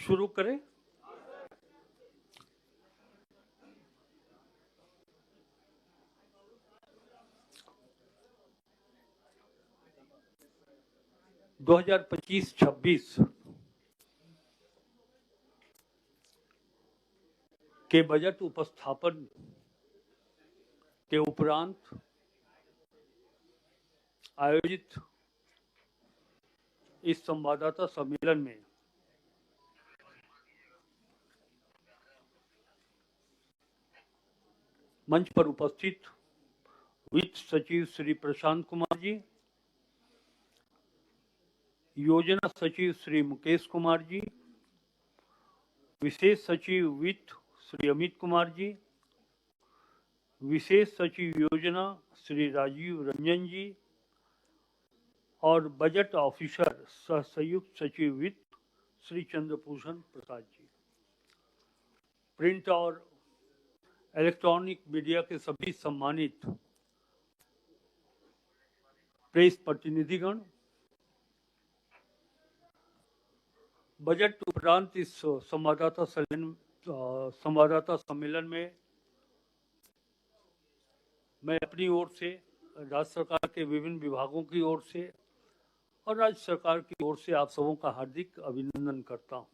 शुरू करें। दो 2025-26 के बजट उपस्थापन के उपरांत आयोजित इस संवाददाता सम्मेलन में मंच पर उपस्थित वित्त सचिव श्री प्रशांत कुमार जी, योजना सचिव श्री मुकेश कुमार जी, विशेष सचिव वित्त श्री अमित कुमार जी, विशेष सचिव योजना श्री राजीव रंजन जी और बजट ऑफिसर सह संयुक्त सचिव वित्त श्री चंद्रभूषण प्रसाद जी, प्रिंट और इलेक्ट्रॉनिक मीडिया के सभी सम्मानित प्रेस प्रतिनिधिगण, बजट उपरांत इस संवाददाता सम्मेलन में मैं अपनी ओर से, राज्य सरकार के विभिन्न विभागों की ओर से और राज्य सरकार की ओर से आप सबों का हार्दिक अभिनंदन करता हूं।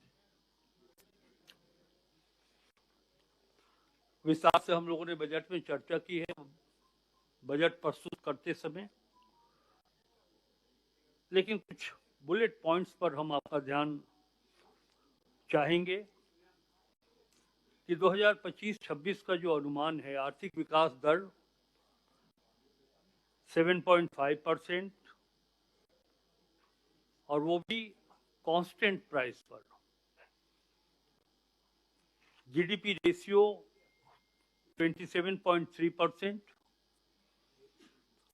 विस्तार से हम लोगों ने बजट में चर्चा की है बजट प्रस्तुत करते समय, लेकिन कुछ बुलेट पॉइंट्स पर हम आपका ध्यान चाहेंगे कि 2025-26 का जो अनुमान है, आर्थिक विकास दर 7.5% और वो भी कांस्टेंट प्राइस पर, जीडीपी रेशियो 27.3%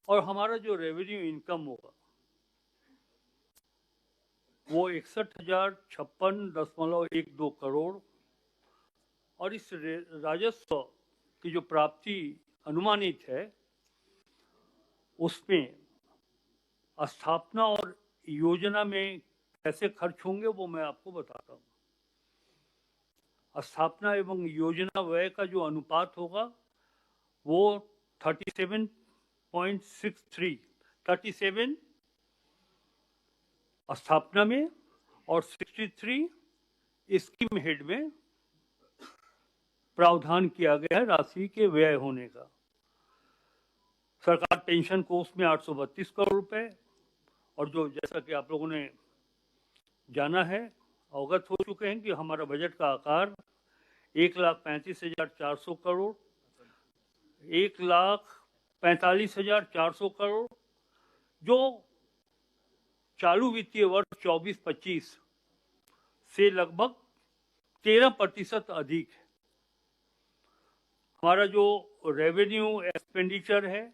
और हमारा जो रेवेन्यू इनकम होगा वो 61,056.12 करोड़ और इस राजस्व की जो प्राप्ति अनुमानित है उसमें स्थापना और योजना में कैसे खर्च होंगे वो मैं आपको बताता हूँ। स्थापना एवं योजना व्यय का जो अनुपात होगा वो 37 स्थापना में और 63 स्कीम हेड में प्रावधान किया गया है राशि के व्यय होने का। सरकार पेंशन कोष में 832 करोड़ रुपए और जो जैसा कि आप लोगों ने जाना है, अवगत हो चुके हैं कि हमारा बजट का आकार 1,35,400 करोड़, 1,45,400 करोड़ जो चालू वित्तीय वर्ष 24-25 से लगभग 13% अधिक है। हमारा जो रेवेन्यू एक्सपेंडिचर है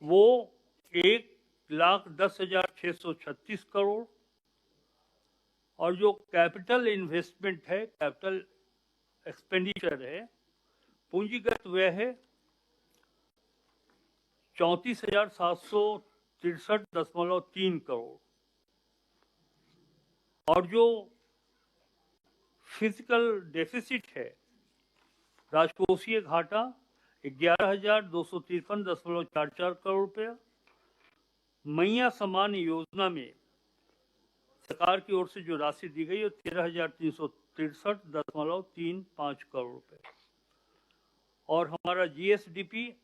वो 1,10,636 करोड़ और जो कैपिटल इन्वेस्टमेंट है, कैपिटल एक्सपेंडिचर है, पूंजीगत व्यय है 34,763.3 करोड़ और जो फिजिकल डेफिसिट है, राजकोषीय घाटा 11,253.44 करोड़ रुपया। मैया समान योजना में सरकार की ओर से जो राशि दी गई है 13,363.35 करोड़ रुपए और हमारा जीएसडीपी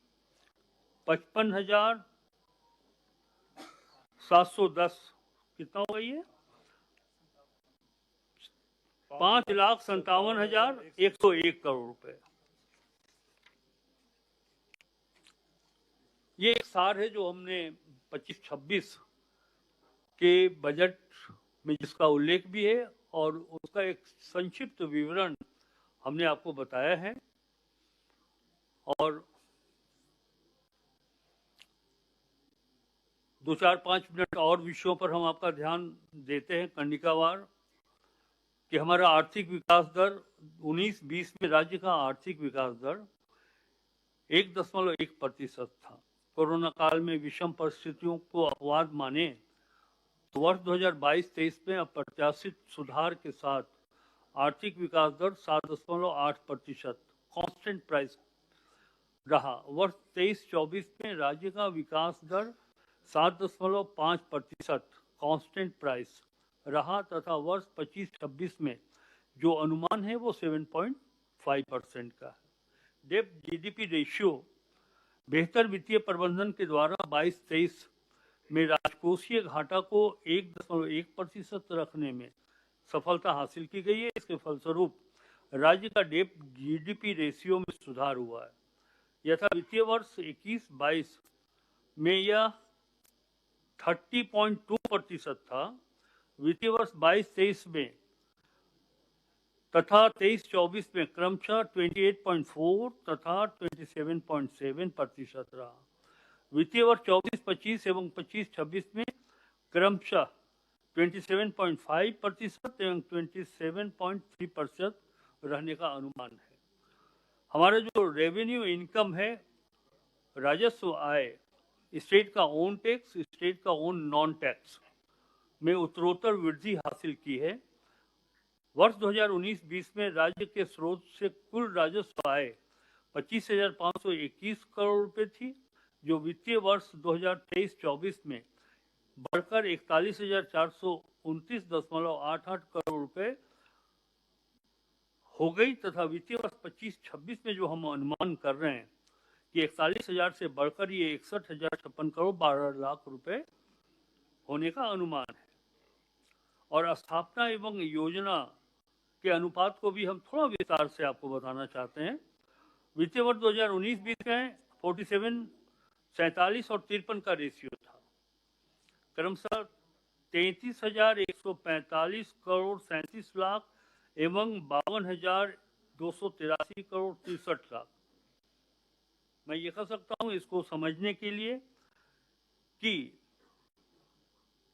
55,710 कितना हो गई है 5,57,101 करोड़ रुपए। ये एक सार है जो हमने 25-26 के बजट में जिसका उल्लेख भी है और उसका एक संक्षिप्त विवरण हमने आपको बताया है। और 2-4-5 मिनट और विषयों पर हम आपका ध्यान देते हैं कंडिकावार कि हमारा आर्थिक विकास दर 19-20 में राज्य का आर्थिक विकास दर 1.1% था। कोरोना काल में विषम परिस्थितियों को अपवाद माने वर्ष 2022-23 में अप्रत्याशित सुधार के साथ आर्थिक विकास दर 7.8% कांस्टेंट प्राइस रहा। वर्ष 23-24 में राज्य का विकास दर 7.5% कांस्टेंट प्राइस रहा तथा वर्ष 25-26 में जो अनुमान है वो 7.5% का है। डेब्ट जीडीपी रेशियो बेहतर वित्तीय प्रबंधन के द्वारा 22-23 में राजकोषीय घाटा को 1.1% रखने में सफलता हासिल की गई है। इसके फलस्वरूप राज्य का डेब्ट जीडीपी रेशियो में सुधार हुआ है। यथा वित्तीय वर्ष 21-22 में यह 30.2% था। वित्तीय वर्ष 22-23 में तथा 23-24 में क्रमशः 28.4 तथा 27.7% रहा। वित्तीय वर्ष 24-25 एवं 25-26 में क्रमशः 27.5% एवं 27.3% रहने का अनुमान है। हमारा जो रेवेन्यू इनकम है, राजस्व आय, स्टेट का ओन टैक्स, स्टेट का ओन नॉन टैक्स में उत्तरोत्तर वृद्धि हासिल की है। वर्ष 2019-20 में राज्य के स्रोत से कुल राजस्व आय 25,521 करोड़ रुपए थी, जो वित्तीय वर्ष 2023-24 में बढ़कर 41,429.88 करोड़ रुपए हो गई तथा वित्तीय वर्ष 25-26 में जो हम अनुमान कर रहे हैं कि 41,000 से बढ़कर ये 61,056 करोड़ 12 लाख रुपए होने का अनुमान है। और स्थापना एवं योजना के अनुपात को भी हम थोड़ा विस्तार से आपको बताना चाहते हैं। वित्तीय वर्ष 2019-20 में 47, 47 और 53 का रेशियो था। क्रमशः 33,145 करोड़ 37 लाख एवं 52,283 करोड़ 63 लाख। मैं ये कह सकता हूं इसको समझने के लिए कि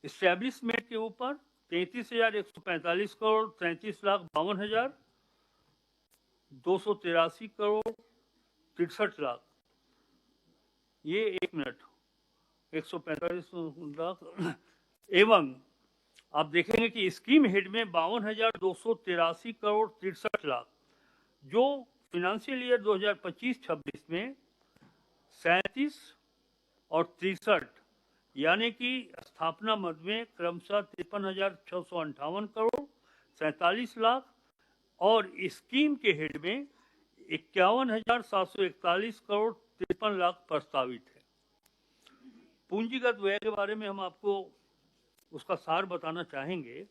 इस्टेब्लिशमेंट के ऊपर 33,145 करोड़ 33,52,283 करोड़ 63 लाख, ये 145 लाख एवं आप देखेंगे कि स्कीम हेड में 52,283 करोड़ 63 लाख, जो फिनेंशियल ईयर 2025-26 में 37 और 63 यानी कि स्थापना मद में क्रमशः 53,658 करोड़ 47 लाख और स्कीम के हेड में 51,741 करोड़ 53 लाख प्रस्तावित है। पूंजीगत व्यय के बारे में हम आपको उसका सार बताना चाहेंगे।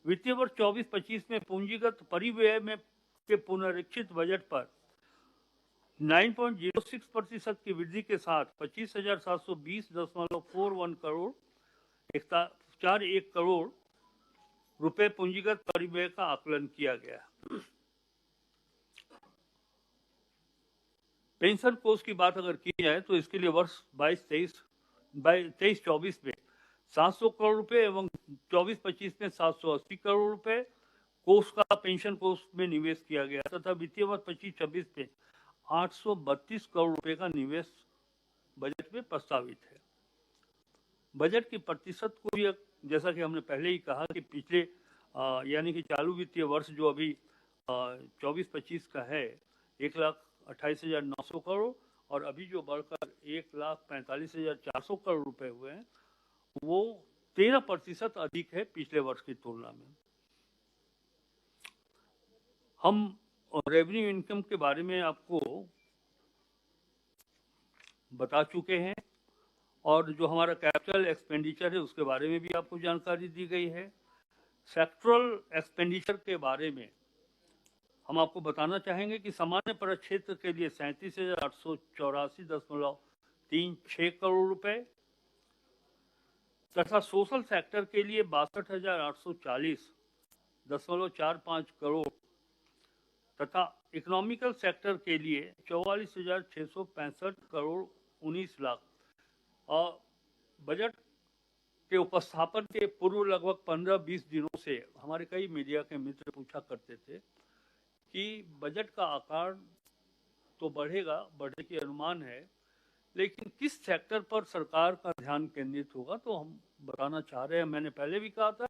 वित्तीय वर्ष 24-25 में पूंजीगत परिव्यय में के पुनरीक्षित बजट पर 9.06% की वृद्धि के साथ 25,720.41 करोड़ 41 करोड़ रुपए पूंजीगत परिव्यय का आकलन किया गया। पेंशन कोष की बात अगर की जाए तो इसके लिए वर्ष 23-24 में 700 करोड़ रुपए एवं 24-25 में 780 करोड़ रुपए कोष का पेंशन कोष में निवेश किया गया तथा वित्तीय वर्ष 25-26 में 832 करोड़ रुपए का निवेश बजट में प्रस्तावित है। बजट की प्रतिशत को भी जैसा कि हमने पहले ही कहा कि पिछले यानी कि चालू वित्तीय वर्ष जो अभी 24-25 का है 1,28,900 करोड़ और अभी जो बढ़कर 1,45,400 करोड़ रुपए हुए हैं वो 13% अधिक है पिछले वर्ष की तुलना में। हम रेवेन्यू इनकम के बारे में आपको बता चुके हैं और जो हमारा कैपिटल एक्सपेंडिचर है उसके बारे में भी आपको जानकारी दी गई है। सेक्टरल एक्सपेंडिचर के बारे में हम आपको बताना चाहेंगे कि सामान्य प्रक्षेत्र के लिए 37,884.36 करोड़ रुपए तथा सोशल सेक्टर के लिए 62,840.45 करोड़ तथा इकोनॉमिकल सेक्टर के लिए 44,665 करोड़ 19 लाख। और बजट के उपस्थापन के पूर्व लगभग 15-20 दिनों से हमारे कई मीडिया के मित्र पूछा करते थे कि बजट का आकार तो बढ़ेगा, बढ़ने की अनुमान है, लेकिन किस सेक्टर पर सरकार का ध्यान केंद्रित होगा तो हम बताना चाह रहे हैं। मैंने पहले भी कहा था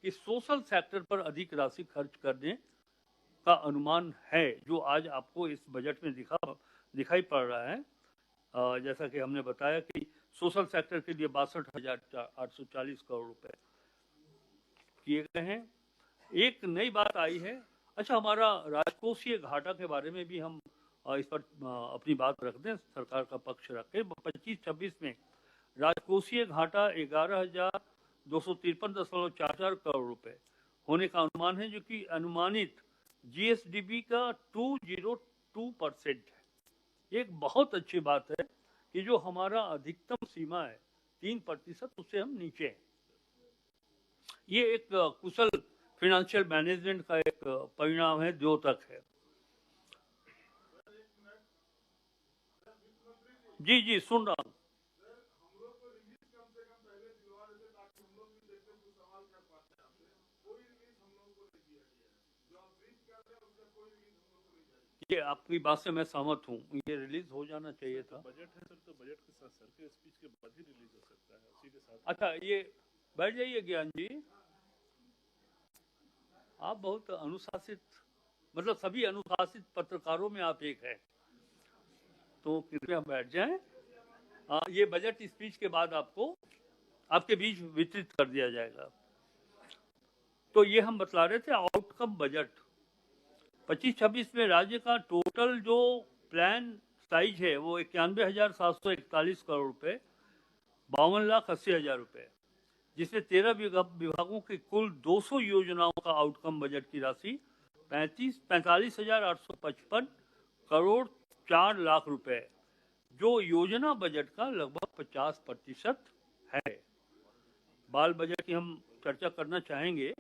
कि सोशल सेक्टर पर अधिक राशि खर्च करने का अनुमान है, जो आज आपको इस बजट में दिखाई पड़ रहा है। जैसा कि हमने बताया कि सोशल सेक्टर के लिए 62,840 करोड़ रुपए किए गए हैं। एक नई बात आई है, अच्छा हमारा राजकोषीय घाटा के बारे में भी हम इस पर अपनी बात रख दें, सरकार का पक्ष रखें। 25-26 में राजकोषीय घाटा 11,253.44 करोड़ रुपए होने का अनुमान है, जो कि अनुमानित जीएसडीपी का 202% है। एक बहुत अच्छी बात है कि जो हमारा अधिकतम सीमा है 3%, उससे हम नीचे हैं। ये एक कुशल फाइनेंशियल मैनेजमेंट का एक परिणाम है, द्योतक है। जी जी सुन रहा हूँ। ये आपकी बात से मैं सहमत हूँ, ये रिलीज हो जाना चाहिए था। बजट है सर, तो बजट के साथ सर के स्पीच के बाद ही रिलीज हो सकता है, उसी के साथ। अच्छा ये बैठ जाइए ज्ञान जी, आप बहुत अनुशासित, मतलब सभी अनुशासित पत्रकारों में आप एक हैं, तो कृपया बैठ जाएं। ये बजट स्पीच के बाद आपको आपके बीच वितरित कर दिया जाएगा। तो ये हम बतला रहे थे आउटकम बजट 25-26 में राज्य का टोटल जो प्लान साइज है वो 91,741 करोड़ रुपए, 52,80,000 रुपए, जिसमें 13 विभागों की कुल 200 योजनाओं का आउटकम बजट की राशि 45,855 करोड़ 4 लाख रुपए, जो योजना बजट का लगभग 50% है। बाल बजट की हम चर्चा करना चाहेंगे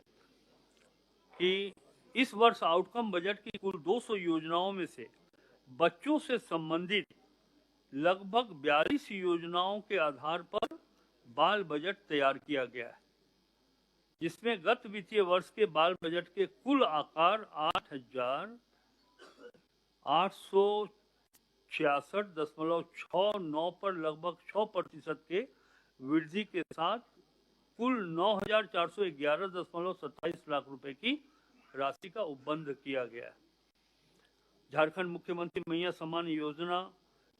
कि इस वर्ष आउटकम बजट की कुल 200 योजनाओं में से बच्चों से संबंधित लगभग 42 योजनाओं के आधार पर बाल बजट तैयार किया गया है, जिसमें गत वित्तीय वर्ष के बाल बजट के कुल आकार 8,866.69 पर लगभग 6% के वृद्धि के साथ कुल 9,411.27 लाख रुपए की राशि का उपबंध किया गया है। झारखंड मुख्यमंत्री मैया सम्मान योजना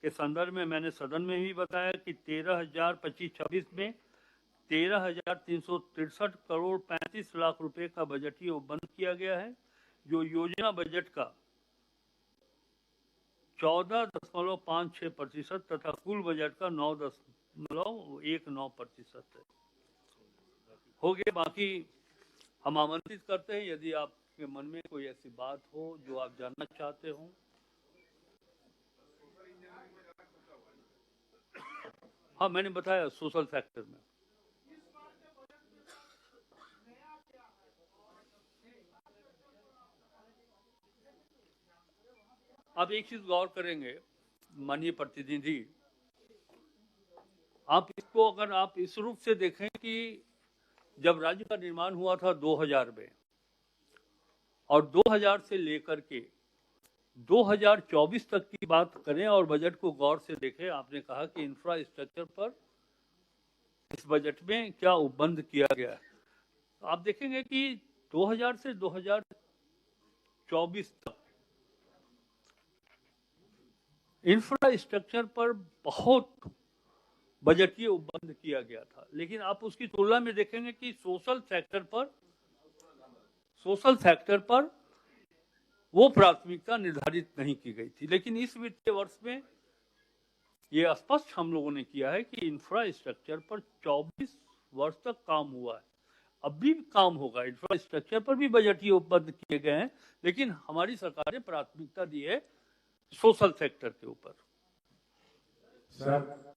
के संदर्भ में मैंने सदन में भी बताया कि 13,025-26 में 13,363 करोड़ 35 लाख रुपए का बजटीय उपबंध किया गया है, जो योजना बजट का 14.56% तथा कुल बजट का 9.19% है। हो गए, बाकी हम आमंत्रित करते हैं यदि आपके मन में कोई ऐसी बात हो जो आप जानना चाहते हो। हाँ मैंने बताया सोशल सेक्टर में आप एक चीज गौर करेंगे माननीय प्रतिनिधि, आप इसको अगर आप इस रूप से देखें कि जब राज्य का निर्माण हुआ था 2000 में और 2000 से लेकर के 2024 तक की बात करें और बजट को गौर से देखें, आपने कहा कि इंफ्रास्ट्रक्चर पर इस बजट में क्या उपबंध किया गया है। आप देखेंगे कि 2000 से 2024 तक इंफ्रास्ट्रक्चर पर बहुत बजटीय उपबंध किया गया था, लेकिन आप उसकी तुलना में देखेंगे कि सोशल सेक्टर पर वो प्राथमिकता निर्धारित नहीं की गई थी। लेकिन इस वित्तीय वर्ष में ये स्पष्ट हम लोगों ने किया है कि इंफ्रास्ट्रक्चर पर 24 वर्ष तक काम हुआ है, अब भी काम होगा। इंफ्रास्ट्रक्चर पर भी बजटीय उपबंध किए गए हैं, लेकिन हमारी सरकार ने प्राथमिकता दी है सोशल सेक्टर के ऊपर। सर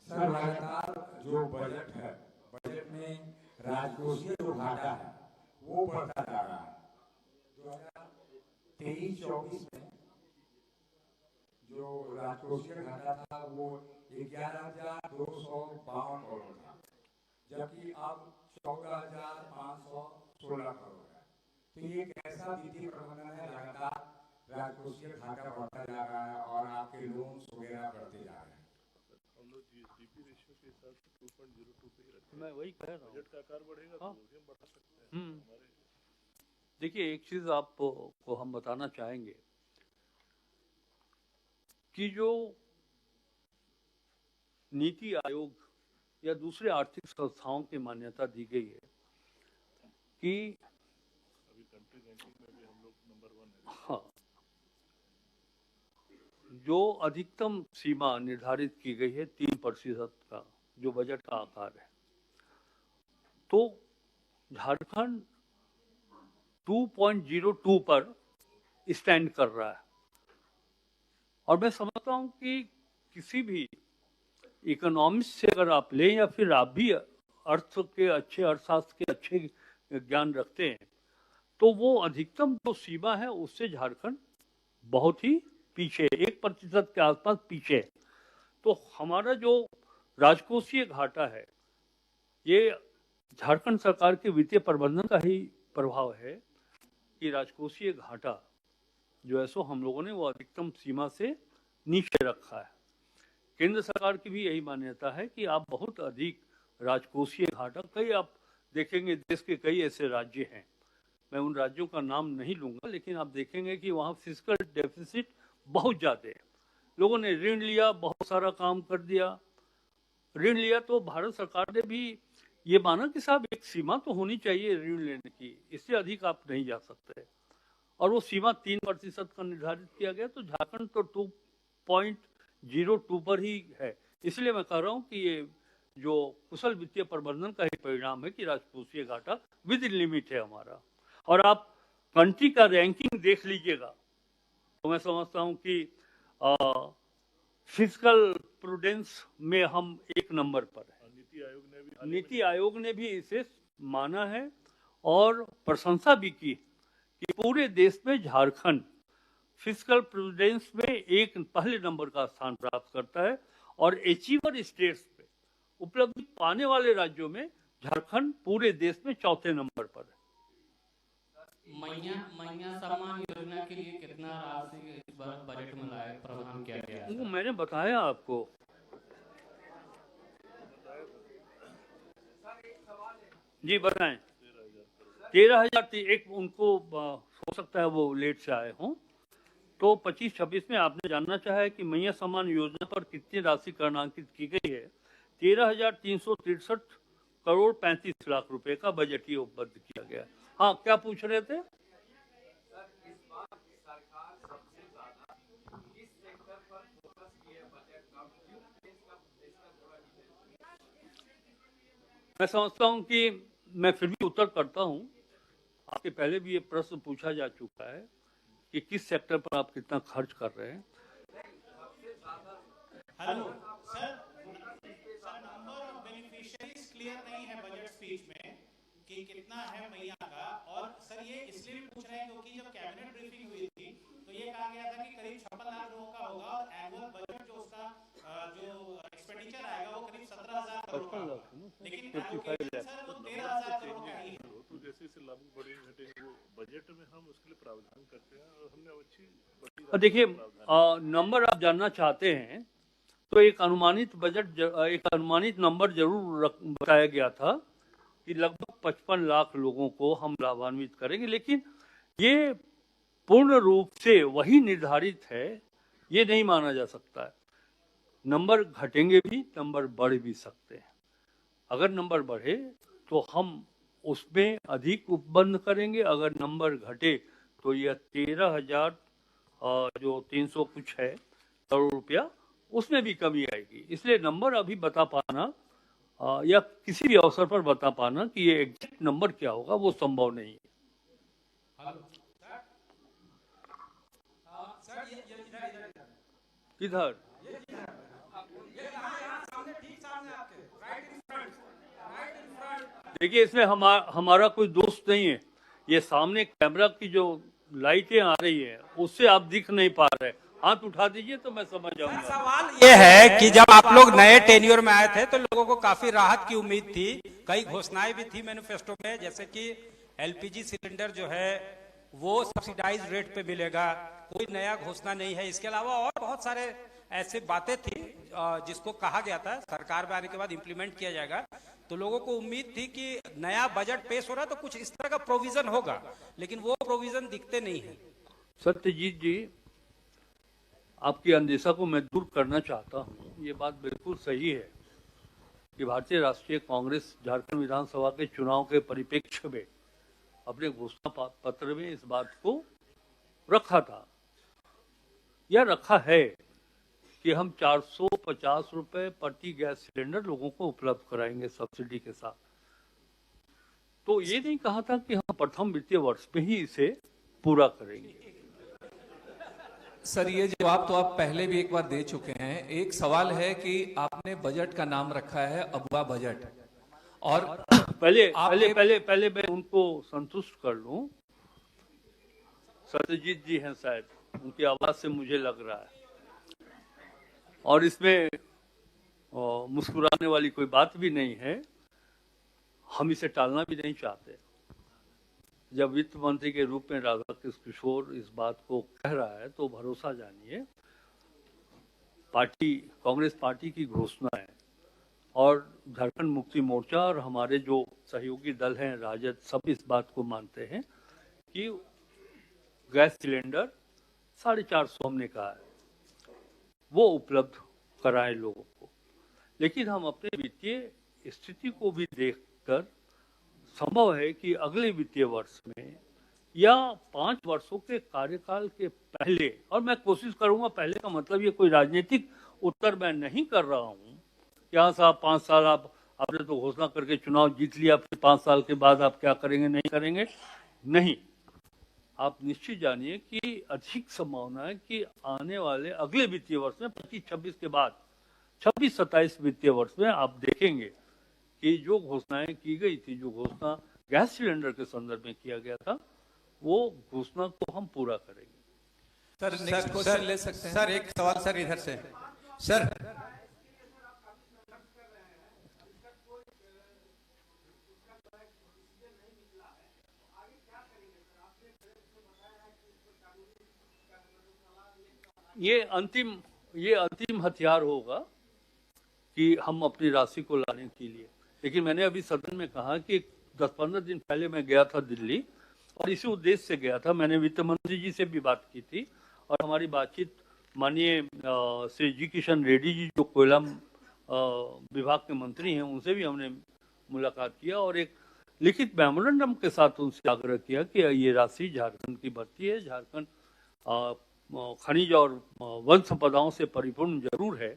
लगातार जो बजट है, बजट में राजकोषीय जो घाटा है वो बढ़ता जा रहा है। 2023-24 में जो राजकोषीय घाटा था वो 11,252 करोड़ था, जबकि अब 14,516 करोड़ है। तो ये एक ऐसा वित्तीय प्रबंधन है, लगातार राजकोषीय घाटा बढ़ता जा रहा है और आपके लोन्स वगैरह बढ़ते जा रहे हैं। के हिसाब से 2.02 पे ही रखें। मैं वही कह रहा हूँ। बजट का आकार बढ़ेगा हाँ। तो वो भी हम बढ़ा सकते हैं हमारे। देखिए, एक चीज आपको हम बताना चाहेंगे कि जो नीति आयोग या दूसरे आर्थिक संस्थाओं की मान्यता दी गई है कि अभी कंट्री रैंकिंग में भी हम लोग नंबर 1 है। हाँ, जो अधिकतम सीमा निर्धारित की गई है 3% का जो बजट का आकार है, तो झारखंड 2.02 पर स्टैंड कर रहा है। और मैं समझता हूं कि किसी भी इकोनॉमिक्स से अगर आप लें या फिर आप भी अर्थशास्त्र के अच्छे ज्ञान रखते हैं, तो वो अधिकतम जो सीमा है उससे झारखंड बहुत ही पीछे, 1% के आसपास पीछे। तो हमारा जो राजकोषीय घाटा है, ये झारखंड सरकार के वित्तीय प्रबंधन का ही प्रभाव है कि राजकोषीय घाटा जो है सो हम लोगों ने वो अधिकतम सीमा से नीचे रखा है। केंद्र सरकार की भी यही मान्यता है कि आप बहुत अधिक राजकोषीय घाटा, कई आप देखेंगे देश के कई ऐसे राज्य हैं, मैं उन राज्यों का नाम नहीं लूंगा, लेकिन आप देखेंगे कि वहाँ फिस्कल डेफिसिट बहुत ज़्यादा है। लोगों ने ऋण लिया, बहुत सारा काम कर दिया, ऋण लिया तो भारत सरकार ने भी ये माना कि साहब एक सीमा तो होनी चाहिए ऋण लेने की, इससे अधिक आप नहीं जा सकते, और वो सीमा 3% का निर्धारित किया गया। तो झारखंड तो 2.02 पर ही है। इसलिए मैं कह रहा हूँ कि ये जो कुशल वित्तीय प्रबंधन का ही परिणाम है कि राजकोषीय घाटा विद इन लिमिट है हमारा। और आप कंट्री का रैंकिंग देख लीजिएगा तो मैं समझता हूँ कि फिजिकल प्रूडेंस में हम 1 नंबर पर है। नीति आयोग ने भी इसे माना है और प्रशंसा भी की कि पूरे देश में झारखंड फिजिकल प्रूडेंस में पहले नंबर का स्थान प्राप्त करता है, और अचीवर स्टेट्स पे उपलब्धि पाने वाले राज्यों में झारखंड पूरे देश में 4थे नंबर पर है। मैया सम्मान योजना के लिए कितना राशि इस बार बजट में लाए प्रावधान किया गया है? वो मैंने बताया आपको। जी बताएं। 13,000 एक उनको हो सकता है वो लेट से आए हों, तो 25-26 में आपने जानना चाहा है कि मैया सम्मान योजना पर कितनी राशि करणांकित की गई है। 13,363 करोड़ 35 लाख रुपए का बजट ही उपलब्ध किया गया। हाँ, क्या पूछ रहे थे? मैं समझता हूं कि मैं फिर भी उत्तर करता हूं। आपके पहले भी ये प्रश्न पूछा जा चुका है कि किस सेक्टर पर आप कितना खर्च कर रहे हैं। Hello sir, number of beneficiaries clear नहीं है बजट स्पीच में कि कितना है मैया का। और सर ये इसलिए भी पूछ रहे हैं क्योंकि जब कैबिनेट ब्रीफिंग हुई थी तो ये कहा गया था कि करीब 56 लाख लोगों का होगा, और एनुअल बजट जो उसका जो एक्सपेंडिचर आएगा वो करीब 17,000 करोड़ का होगा, लेकिन एलोकेशन सर वो 13,000 करोड़ का ही है। तो जैसे जैसे लागू बढ़ेंगे घटेंगे वो बजट में हम उसके लिए प्रावधान करते हैं, और हमने अच्छी देखिए, नंबर आप जानना चाहते हैं तो एक अनुमानित नंबर जरूर बताया गया था कि लगभग 55 लाख लोगों को हम लाभान्वित करेंगे, लेकिन ये पूर्ण रूप से वही निर्धारित है, ये नहीं माना जा सकता है। नंबर घटेंगे भी, नंबर बढ़ भी सकते हैं। अगर नंबर बढ़े तो हम उसमें अधिक उपबंध करेंगे, अगर नंबर घटे तो यह 13,000 जो 300 कुछ है करोड़ रुपया, उसमें भी कमी आएगी। इसलिए नंबर अभी बता पाना या किसी भी अवसर पर बता पाना कि ये एग्जैक्ट नंबर क्या होगा वो संभव नहीं है। किधर? देखिए, इसमें हमारा कोई दोस्त नहीं है। ये सामने कैमरा की जो लाइटें आ रही है उससे आप दिख नहीं पा रहे। हाथ उठा दीजिए तो मैं समझ जाऊंगा। सवाल ये है कि जब आप लोग नए टेन्योर में आए थे तो लोगों को काफी राहत की उम्मीद थी, कई घोषणाएं भी थी मैनिफेस्टो में, जैसे कि एलपीजी सिलेंडर जो है वो सब्सिडाइज रेट पे मिलेगा, कोई नया घोषणा नहीं है। इसके अलावा और बहुत सारे ऐसे बातें थी जिसको कहा गया था सरकार में आने के बाद इम्प्लीमेंट किया जाएगा। तो लोगों को उम्मीद थी कि नया बजट पेश हो रहा है तो कुछ इस तरह का प्रोविजन होगा, लेकिन वो प्रोविजन दिखते नहीं है। सत्यजीत जी, आपकी अंदेशा को मैं दूर करना चाहता हूँ। ये बात बिल्कुल सही है कि भारतीय राष्ट्रीय कांग्रेस झारखंड विधानसभा के चुनाव के परिप्रेक्ष्य में अपने घोषणा पत्र में इस बात को रखा था या रखा है कि हम 450 रुपए प्रति गैस सिलेंडर लोगों को उपलब्ध कराएंगे सब्सिडी के साथ। तो ये नहीं कहा था कि हम प्रथम वित्तीय वर्ष में ही इसे पूरा करेंगे। सर, ये जवाब तो आप पहले भी एक बार दे चुके हैं। एक सवाल है कि आपने बजट का नाम रखा है अबुआ बजट, और पहले मैं उनको संतुष्ट कर लूं। सत्यजीत जी हैं शायद, उनकी आवाज से मुझे लग रहा है, और इसमें मुस्कुराने वाली कोई बात भी नहीं है। हम इसे टालना भी नहीं चाहते। जब वित्त मंत्री के रूप में राधाकृष्ण किशोर इस बात को कह रहा है तो भरोसा जानिए, कांग्रेस पार्टी की घोषणा है और झारखंड मुक्ति मोर्चा और हमारे जो सहयोगी दल हैं राजद, सब इस बात को मानते हैं कि गैस सिलेंडर 450 हमने कहा है वो उपलब्ध कराएं लोगों को। लेकिन हम अपने वित्तीय स्थिति को भी देखकर संभव है कि अगले वित्तीय वर्ष में या 5 वर्षों के कार्यकाल के पहले, और मैं कोशिश करूंगा, पहले का मतलब ये कोई राजनीतिक उत्तर मैं नहीं कर रहा हूं कि हाँ साहब 5 साल आपने तो घोषणा करके चुनाव जीत लिया, फिर 5 साल के बाद आप क्या करेंगे नहीं करेंगे। नहीं, आप निश्चित जानिए कि अधिक संभावना है कि आने वाले अगले वित्तीय वर्ष में 25-26 के बाद 26-27 वित्तीय वर्ष में आप देखेंगे कि जो घोषणाएं की गई थी, जो घोषणा गैस सिलेंडर के संदर्भ में किया गया था, वो घोषणा को हम पूरा करेंगे। सर नेक्स्ट क्वेश्चन ले सकते हैं। सर एक सवाल सर इधर से। सर ये अंतिम हथियार होगा कि हम अपनी राशि को लाने के लिए। लेकिन मैंने अभी सदन में कहा कि 10-15 दिन पहले मैं गया था दिल्ली, और इसी उद्देश्य से गया था। मैंने वित्त मंत्री जी से भी बात की थी, और हमारी बातचीत माननीय श्री जी किशन रेड्डी जी जो कोयला विभाग के मंत्री हैं, उनसे भी हमने मुलाकात किया और एक लिखित मेमोरेंडम के साथ उनसे आग्रह किया कि ये राशि झारखंड की बढ़ती है। झारखंड खनिज और वन संपदाओं से परिपूर्ण जरूर है,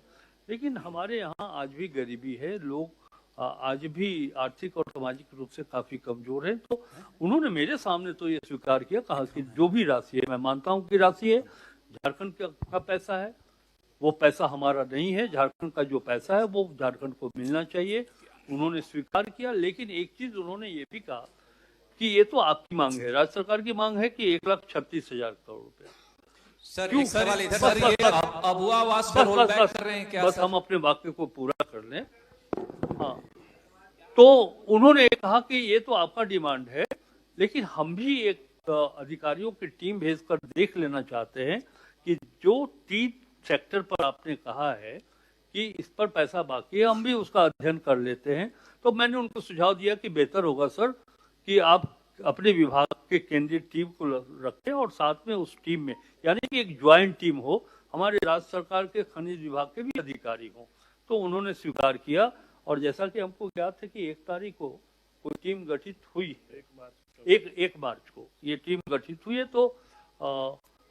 लेकिन हमारे यहाँ आज भी गरीबी है, लोग आज भी आर्थिक और सामाजिक रूप से काफी कमजोर हैं। तो उन्होंने मेरे सामने तो ये स्वीकार किया, कहा कि जो भी राशि है, मैं मानता हूँ कि राशि है, झारखंड का पैसा है, वो पैसा हमारा नहीं है। झारखंड का जो पैसा है वो झारखंड को मिलना चाहिए। उन्होंने स्वीकार किया, लेकिन एक चीज उन्होंने ये भी कहा कि ये तो आपकी मांग है, राज्य सरकार की मांग है कि 1,36,000 करोड़ रुपया। सर एक सवाल इधर सर, ये अबुआ आवास पर रोल बैक कर रहे हैं क्या? बस हम अपने वाक्य को पूरा कर लें। हाँ, तो उन्होंने कहा कि ये तो आपका डिमांड है, लेकिन हम भी एक अधिकारियों की टीम भेजकर देख लेना चाहते हैं कि जो 3 सेक्टर पर आपने कहा है कि इस पर पैसा बाकी है, हम भी उसका अध्ययन कर लेते हैं। तो मैंने उनको सुझाव दिया कि बेहतर होगा सर कि आप अपने विभाग के केंद्रीय टीम को रखें और साथ में उस टीम में, यानी कि एक ज्वाइंट टीम हो, हमारे राज्य सरकार के खनिज विभाग के भी अधिकारी हों। तो उन्होंने स्वीकार किया, और जैसा कि हमको ज्ञात है कि 1 तारीख को कोई टीम गठित हुई, 1 मार्च को ये टीम गठित हुई है। तो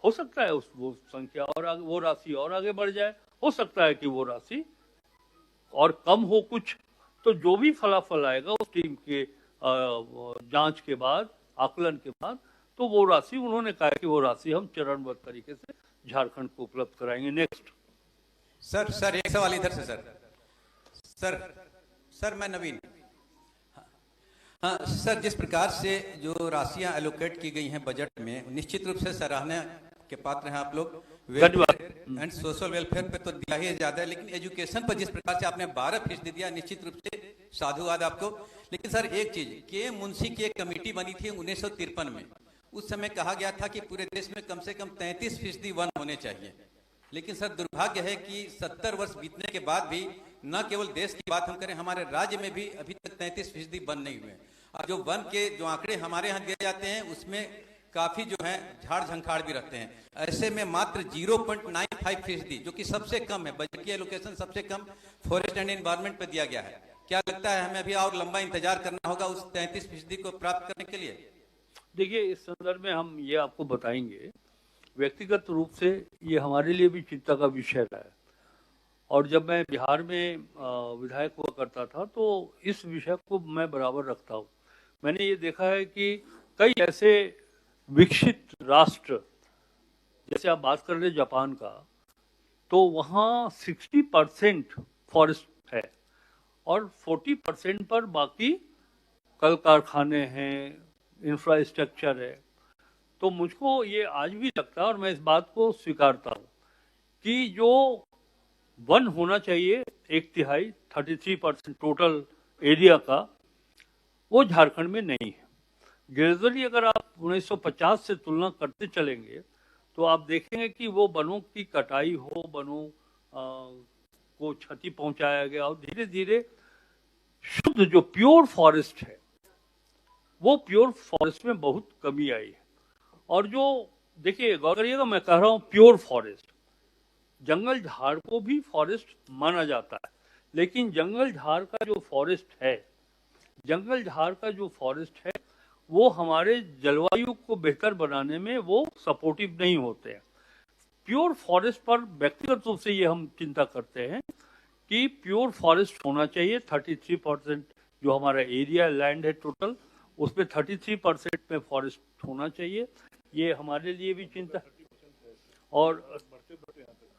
हो सकता है वो संख्या और आगे, वो राशि और आगे बढ़ जाए, हो सकता है कि वो राशि और कम हो कुछ। तो जो भी फलाफल आएगा उस टीम के जांच के बाद, आकलन के बाद, तो वो राशि, उन्होंने कहा कि वो राशि हम चरणबद्ध तरीके से झारखंड को उपलब्ध कराएंगे। नेक्स्ट सर एक सवाल इधर से। सर मैं नवीन। हाँ सर, जिस प्रकार से जो राशियां एलोकेट की गई हैं बजट में, निश्चित रूप से सराहना के पात्र हैं आप लोग। वेलफेयर एंड सोशल वेलफेयर पे तो दिया ही ज्यादा है, लेकिन एजुकेशन पर जिस प्रकार से आपने 12% दिया, निश्चित रूप से साधुवाद आपको। लेकिन सर एक चीज, के मुंशी की एक कमेटी बनी थी 1953 में, उस समय कहा गया था कि पूरे देश में कम से कम 33% वन होने चाहिए। लेकिन सर दुर्भाग्य है कि 70 वर्ष बीतने के बाद भी न केवल देश की बात हम करें, हमारे राज्य में भी अभी तक 33% वन नहीं हुए। और जो वन के जो आंकड़े हमारे यहाँ दिए जाते हैं उसमें काफी जो है झाड़ झंखाड़ भी रहते हैं। ऐसे में मात्र 0.95% जो कि सबसे कम है, बजट की एलोकेशन सबसे कम फॉरेस्ट एंड एनवायरमेंट पे दिया गया है। क्या लगता है हमें अभी और लंबा इंतजार करना होगा उस 33% को प्राप्त करने के लिए? देखिए, इस संदर्भ में हम ये आपको बताएंगे, व्यक्तिगत रूप से ये हमारे लिए भी चिंता का विषय रहा है। और जब मैं बिहार में विधायक हुआ करता था तो इस विषय को मैं बराबर रखता हूँ। मैंने ये देखा है कि कई ऐसे विकसित राष्ट्र, जैसे आप बात कर रहे जापान का, तो वहाँ 60% फॉरेस्ट है और 40% पर बाकी कल कारखाने हैं, इंफ्रास्ट्रक्चर है। तो मुझको ये आज भी लगता है और मैं इस बात को स्वीकारता हूँ कि जो वन होना चाहिए 1/3 33% टोटल एरिया का, वो झारखंड में नहीं है। ग्रेजुअली अगर आप 1950 से तुलना करते चलेंगे तो आप देखेंगे कि वो वनों की कटाई हो, वनों को क्षति पहुंचाया गया और धीरे धीरे शुद्ध जो प्योर फॉरेस्ट है वो प्योर फॉरेस्ट में बहुत कमी आई है। और जो देखिए, गौर करिएगा, मैं कह रहा हूं प्योर फॉरेस्ट, जंगल झाड़ को भी फॉरेस्ट माना जाता है, लेकिन जंगल झाड़ का जो फॉरेस्ट है, जंगल झाड़ का जो फॉरेस्ट है वो हमारे जलवायु को बेहतर बनाने में वो सपोर्टिव नहीं होते हैं। प्योर फॉरेस्ट पर व्यक्तिगत रूप से ये हम चिंता करते हैं कि प्योर फॉरेस्ट होना चाहिए। 33% जो हमारा एरिया लैंड है टोटल, उसमें 33% में फॉरेस्ट होना चाहिए। ये हमारे लिए भी चिंता। और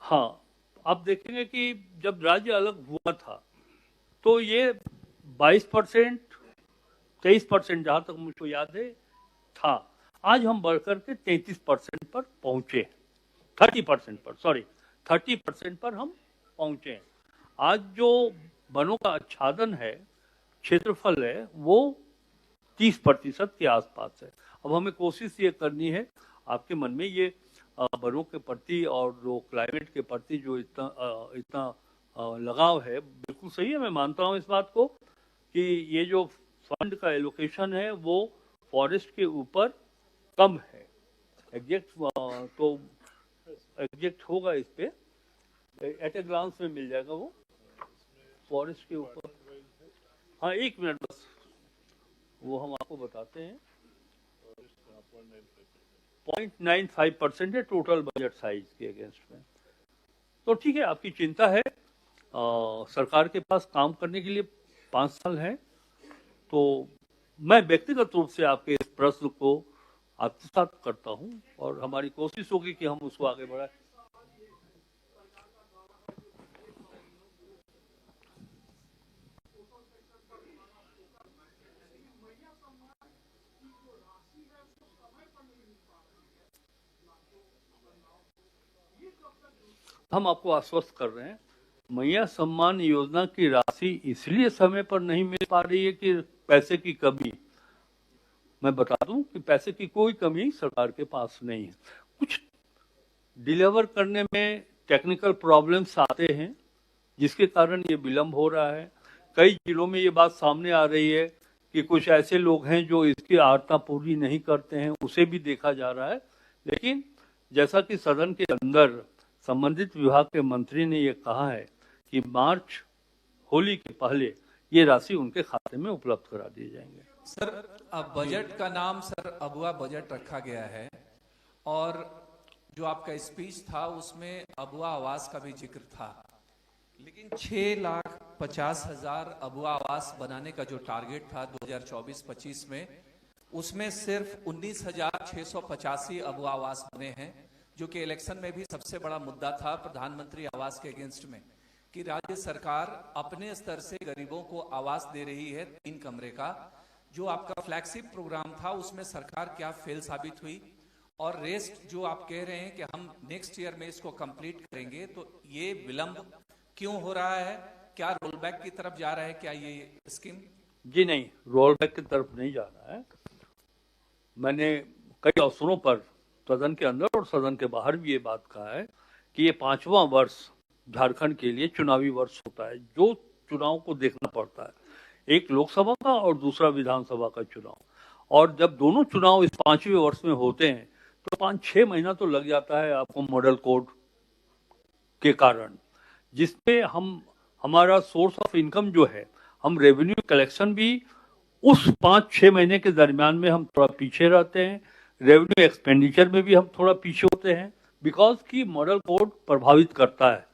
हाँ, आप देखेंगे कि जब राज्य अलग हुआ था तो ये 22% 23% जहां तक मुझको याद है था। आज हम बढ़कर के 33% पर पहुंचे, 30% पर हम पहुंचे हैं। आज जो वनों का आच्छादन है, क्षेत्रफल है, वो 30% के आसपास है। अब हमें कोशिश ये करनी है, आपके मन में ये वनों के प्रति और जो क्लाइमेट के प्रति जो इतना लगाव है, बिल्कुल सही है। मैं मानता हूँ इस बात को कि ये जो फंड का एलोकेशन है वो फॉरेस्ट के ऊपर कम है। एग्जैक्ट होगा इस पे, एट ए ग्लांस में मिल जाएगा वो फॉरेस्ट के ऊपर। हाँ, 1 मिनट बस, वो हम आपको बताते हैं। 0.95% है टोटल बजट साइज के अगेंस्ट में। तो ठीक है, आपकी चिंता है। सरकार के पास काम करने के लिए 5 साल है। तो मैं व्यक्तिगत रूप से आपके इस प्रश्न को आत्मसात करता हूं और हमारी कोशिश होगी कि हम उसको आगे बढ़ाएं। हम आपको आश्वस्त कर रहे हैं, मैया सम्मान योजना की राशि इसलिए समय पर नहीं मिल पा रही है कि पैसे की कमी। मैं बता दूं कि पैसे की कोई कमी सरकार के पास नहीं है। कुछ डिलीवर करने में टेक्निकल प्रॉब्लम्स आते हैं जिसके कारण ये विलंब हो रहा है। कई जिलों में ये बात सामने आ रही है कि कुछ ऐसे लोग हैं जो इसकी आर्ता पूरी नहीं करते हैं, उसे भी देखा जा रहा है। लेकिन जैसा कि सदन के अंदर संबंधित विभाग के मंत्री ने ये कहा है कि मार्च होली के पहले ये राशि उनके खाते में उपलब्ध करा दिए जाएंगे। सर, अब बजट का नाम सर अबुआ बजट रखा गया है और जो आपका स्पीच था उसमें अबुआ आवास का भी जिक्र था, लेकिन 6,50,000 अबुआ आवास बनाने का जो टारगेट था 2024-25 में, उसमें सिर्फ 19,685 अबुआ आवास बने हैं, जो कि इलेक्शन में भी सबसे बड़ा मुद्दा था प्रधानमंत्री आवास के अगेंस्ट में, कि राज्य सरकार अपने स्तर से गरीबों को आवास दे रही है 3 कमरे का। जो आपका फ्लैगशिप प्रोग्राम था उसमें सरकार क्या फेल साबित हुई, और रेस्ट जो आप कह रहे हैं कि हम नेक्स्ट ईयर में इसको कंप्लीट करेंगे, तो ये विलंब क्यों हो रहा है? क्या रोल बैक की तरफ जा रहा है क्या ये स्कीम? जी नहीं, रोल बैक की तरफ नहीं जा रहा है। मैंने कई अवसरों पर सदन के अंदर और सदन के बाहर भी ये बात कहा है कि ये 5वां वर्ष झारखंड के लिए चुनावी वर्ष होता है, जो चुनाव को देखना पड़ता है, एक लोकसभा का और दूसरा विधानसभा का चुनाव। और जब दोनों चुनाव इस 5वें वर्ष में होते हैं तो 5-6 महीना तो लग जाता है आपको मॉडल कोड के कारण, जिसपे हमारा सोर्स ऑफ इनकम जो है, हम रेवेन्यू कलेक्शन भी उस 5-6 महीने के दरमियान में हम थोड़ा पीछे रहते हैं, रेवेन्यू एक्सपेंडिचर में भी हम थोड़ा पीछे होते हैं, बिकॉज की मॉडल कोड प्रभावित करता है।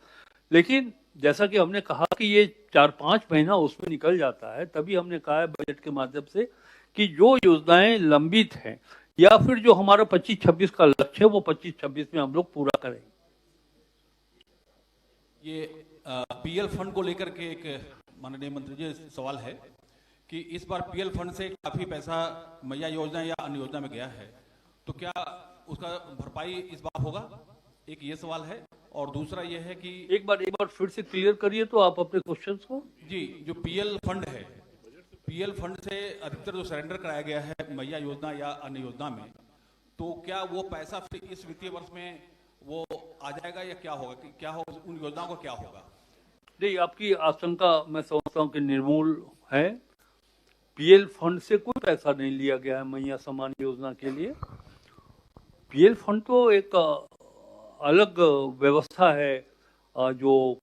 लेकिन जैसा कि हमने कहा कि ये 4-5 महीना उसमें निकल जाता है, तभी हमने कहा है बजट के माध्यम से कि जो योजनाएं लंबित हैं या फिर जो हमारा 25-26 का लक्ष्य है वो 25-26 में हम लोग पूरा करेंगे। ये पीएल फंड को लेकर के एक माननीय मंत्री जी सवाल है कि इस बार पीएल फंड से काफी पैसा मैया योजना या अन्य योजना में गया है, तो क्या उसका भरपाई इस बार होगा? एक ये सवाल है। और दूसरा ये है कि एक बार फिर से क्लियर करिए तो आप अपने क्वेश्चंस को। जी, जो पीएल फंड है, पीएल फंड से अधिकतर जो सरेंडर कराया गया है मैया योजना या अन्य योजना में, तो क्या वो पैसा फिर इस वित्तीय वर्ष में वो आ जाएगा या क्या होगा, कि क्या होगा, उन योजनाओं को क्या होगा? नहीं, आपकी आशंका मैं समझता हूँ कि निर्मूल है। पीएल फंड से कोई पैसा नहीं लिया गया है मैया सम्मान योजना के लिए। पीएल फंड तो एक अलग व्यवस्था है, जो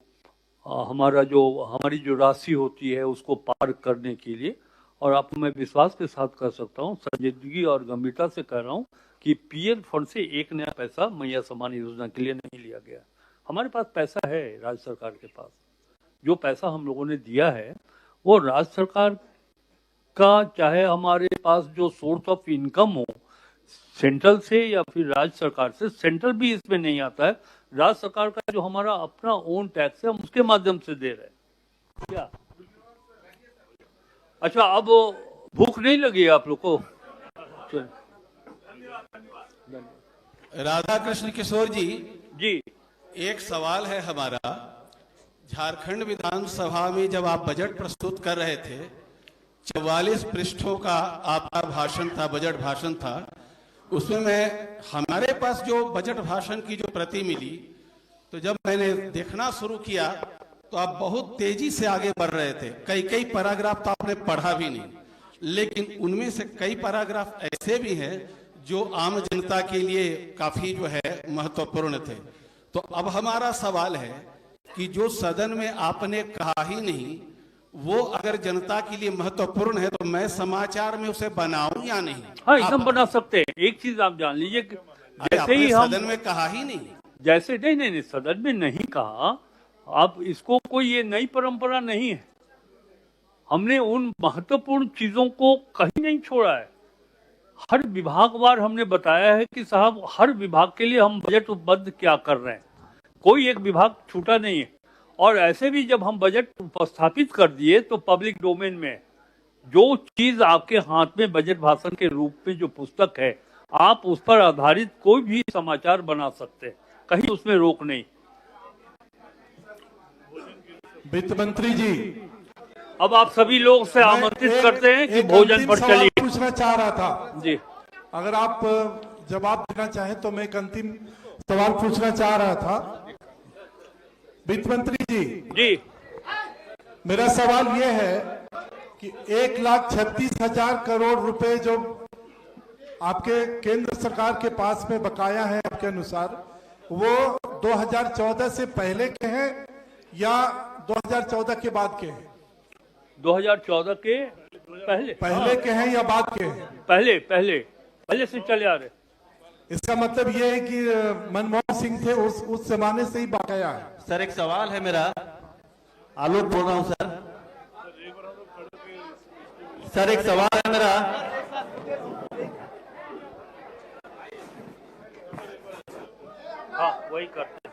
हमारी जो राशि होती है उसको पार करने के लिए। और आपको मैं विश्वास के साथ कह सकता हूँ, संजीदगी और गंभीरता से कह रहा हूँ कि पीएल फंड से एक नया पैसा मैया सम्मान योजना के लिए नहीं लिया गया। हमारे पास पैसा है, राज्य सरकार के पास जो पैसा हम लोगों ने दिया है वो राज्य सरकार का, चाहे हमारे पास जो सोर्स ऑफ इनकम हो सेंट्रल से या फिर राज्य सरकार से, सेंट्रल भी इसमें नहीं आता है, राज्य सरकार का जो हमारा अपना ओन टैक्स है हम उसके माध्यम से दे रहे हैं। क्या अच्छा, अब भूख नहीं लगी आप लोग को? राधा कृष्ण किशोर जी, एक सवाल है हमारा। झारखंड विधानसभा में जब आप बजट प्रस्तुत कर रहे थे, 44 पृष्ठों का आपका भाषण था, बजट भाषण था। उसमें हमारे पास जो बजट भाषण की जो प्रति मिली, तो जब मैंने देखना शुरू किया तो आप बहुत तेजी से आगे बढ़ रहे थे। कई पैराग्राफ तो आपने पढ़ा भी नहीं, लेकिन उनमें से कई पैराग्राफ ऐसे भी हैं जो आम जनता के लिए काफी जो है महत्वपूर्ण थे। तो अब हमारा सवाल है कि जो सदन में आपने कहा ही नहीं, वो अगर जनता के लिए महत्वपूर्ण है तो मैं समाचार में उसे बनाऊं या नहीं? हाँ, एकदम बना सकते हैं। एक चीज आप जान लीजिए, जैसे ही हम सदन में कहा ही नहीं, जैसे नहीं सदन में नहीं कहा, आप इसको कोई ये नई परंपरा नहीं है। हमने उन महत्वपूर्ण चीजों को कहीं नहीं छोड़ा है। हर विभागवार हमने बताया है कि साहब हर विभाग के लिए हम बजट उपलब्ध क्या कर रहे हैं, कोई एक विभाग छूटा नहीं है। और ऐसे भी जब हम बजट उपस्थापित कर दिए तो पब्लिक डोमेन में जो चीज आपके हाथ में बजट भाषण के रूप में जो पुस्तक है, आप उस पर आधारित कोई भी समाचार बना सकते हैं, कहीं उसमें रोक नहीं। वित्त मंत्री जी, अब आप सभी लोग से आमंत्रित करते हैं कि भोजन पर चलिए। पूछना चाह रहा था जी, अगर आप जवाब देना चाहें तो मैं एक अंतिम सवाल पूछना चाह रहा था। वित्त मंत्री जी, मेरा सवाल यह है कि 1,36,000 करोड़ रुपए जो आपके केंद्र सरकार के पास में बकाया है, आपके अनुसार वो 2014 से पहले के हैं या 2014 के बाद के हैं? 2014 के पहले के हैं या बाद के हैं? पहले से चले आ रहे। इसका मतलब ये है कि मनमोहन सिंह थे उस जमाने से ही बकाया है। सर एक सवाल है मेरा, आलोक बोल रहा हूँ सर एक सवाल है मेरा। हाँ, वही करते हैं।